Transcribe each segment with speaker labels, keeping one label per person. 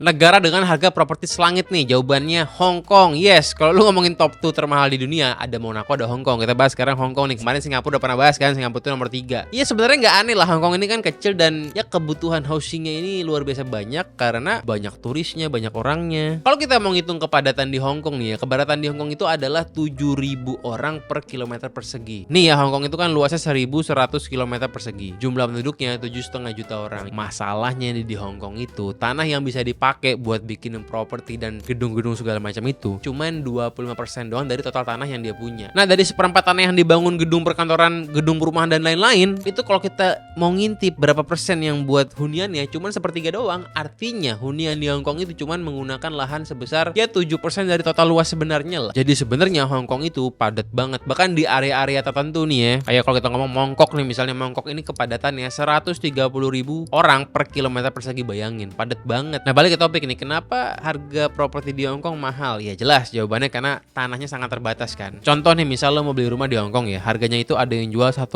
Speaker 1: Negara dengan harga properti selangit nih, jawabannya Hong Kong. Yes, kalau lu ngomongin top 2 termahal di dunia, ada Monaco, ada Hong Kong. Kita bahas sekarang Hong Kong nih. Kemarin Singapura udah pernah bahas kan, Singapura itu nomor 3. Iya sebenarnya nggak aneh lah, Hong Kong ini kan kecil dan ya kebutuhan housingnya ini luar biasa banyak karena banyak turisnya, banyak orangnya. Kalau kita mau ngitung kepadatan di Hong Kong nih ya, kepadatan di Hong Kong itu adalah 7.000 orang per kilometer persegi. Nih ya, Hong Kong itu kan luasnya 1.100 km persegi. Jumlah penduduknya 7,5 juta orang. Masalahnya di Hong Kong itu tanah yang bisa dipakai buat bikin properti dan gedung-gedung segala macam itu cuman 25% doang dari total tanah yang dia punya. Nah, dari seperempat tanah yang dibangun gedung perkantoran, gedung perumahan dan lain-lain, itu kalau kita mau ngintip berapa persen yang buat huniannya cuman sepertiga doang. Artinya hunian di Hong Kong itu cuman menggunakan lahan sebesar ya 7% dari total luas sebenarnya lah. Jadi sebenarnya Hong Kong itu padat banget. Bahkan di area-area tertentu nih ya, kayak kalau kita ngomong Mongkok nih misalnya, Mongkok ini kepadatannya 130.000 orang per kilometer persegi, bayangin, padat banget. Nah, balik ke topik nih, kenapa harga properti di Hong Kong mahal? Ya jelas jawabannya karena tanahnya sangat terbatas kan. Contoh nih, misal lo mau beli rumah di Hong Kong ya, harganya itu ada yang jual 1,2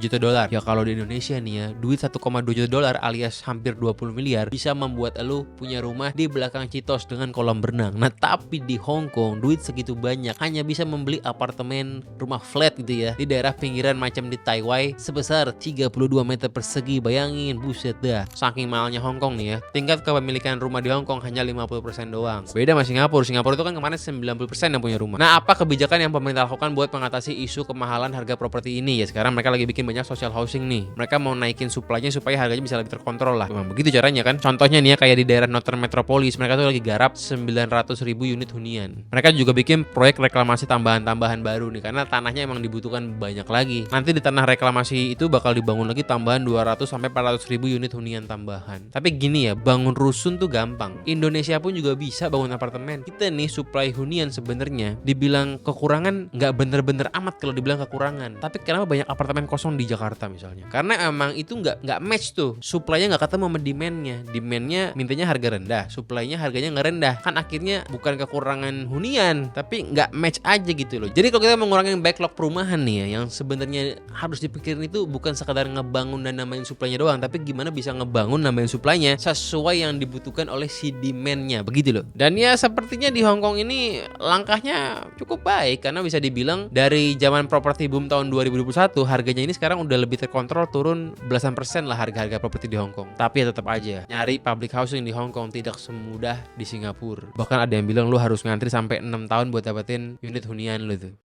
Speaker 1: juta dolar. Ya kalau di Indonesia nih ya, duit 1,2 juta dolar alias hampir 20 miliar bisa membuat lo punya rumah di belakang Citos dengan kolam berenang. Nah, tapi di Hong Kong duit segitu banyak hanya bisa membeli apartemen, rumah flat gitu ya, di daerah pinggiran macam di Taiwan sebesar 32 meter persegi. Bayangin, buset dah. Saking mahalnya Hong Kong nih ya, tingkat kepemilikan rumah di Hong Kong hanya 50% doang. Beda sama Singapura. Singapura itu kan kemarin 90% yang punya rumah. Nah, apa kebijakan yang pemerintah lakukan buat mengatasi isu kemahalan harga properti ini? Ya sekarang mereka lagi bikin banyak social housing nih. Mereka mau naikin supply-nya supaya harganya bisa lebih terkontrol lah. Memang begitu caranya kan. Contohnya nih ya, kayak di daerah Northern Metropolis, mereka tuh lagi garap 900.000 unit hunian. Mereka juga bikin proyek reklamasi tambahan-tambahan baru nih, karena tanahnya emang dibutuhkan banyak lagi. Nanti di tanah reklamasi itu bakal dibangun lagi tambahan 200-400.000 unit hunian tambahan. Tapi gini ya, bangun rusun tuh gampang. Indonesia pun juga bisa bangun apartemen. Kita nih supply hunian sebenarnya dibilang kekurangan nggak bener-bener amat kalau dibilang kekurangan. Tapi kenapa banyak apartemen kosong di Jakarta misalnya? Karena emang itu nggak match tuh. Supply-nya nggak ketemu sama demand-nya. Demand-nya mintanya harga rendah, supply-nya harganya nggak rendah. Kan akhirnya bukan kekurangan hunian, tapi nggak match aja gitu loh. Jadi kalau kita mengurangi backlog perumahan nih ya, yang sebenarnya harus dipikirin itu bukan sekadar ngebangun dan nambahin supply-nya doang, tapi gimana bisa ngebangun nambahin supply-nya sesuai yang dibutuhkan oleh si demand-nya, begitu loh. Dan ya sepertinya di Hong Kong ini langkahnya cukup baik karena bisa dibilang dari zaman properti boom tahun 2021, harganya ini sekarang udah lebih terkontrol, turun belasan persen lah harga-harga properti di Hong Kong. Tapi ya tetap aja, nyari public housing di Hong Kong tidak semudah di Singapura. Bahkan ada yang bilang lu harus ngantri sampai 6 tahun buat dapetin unit hunian lu tuh.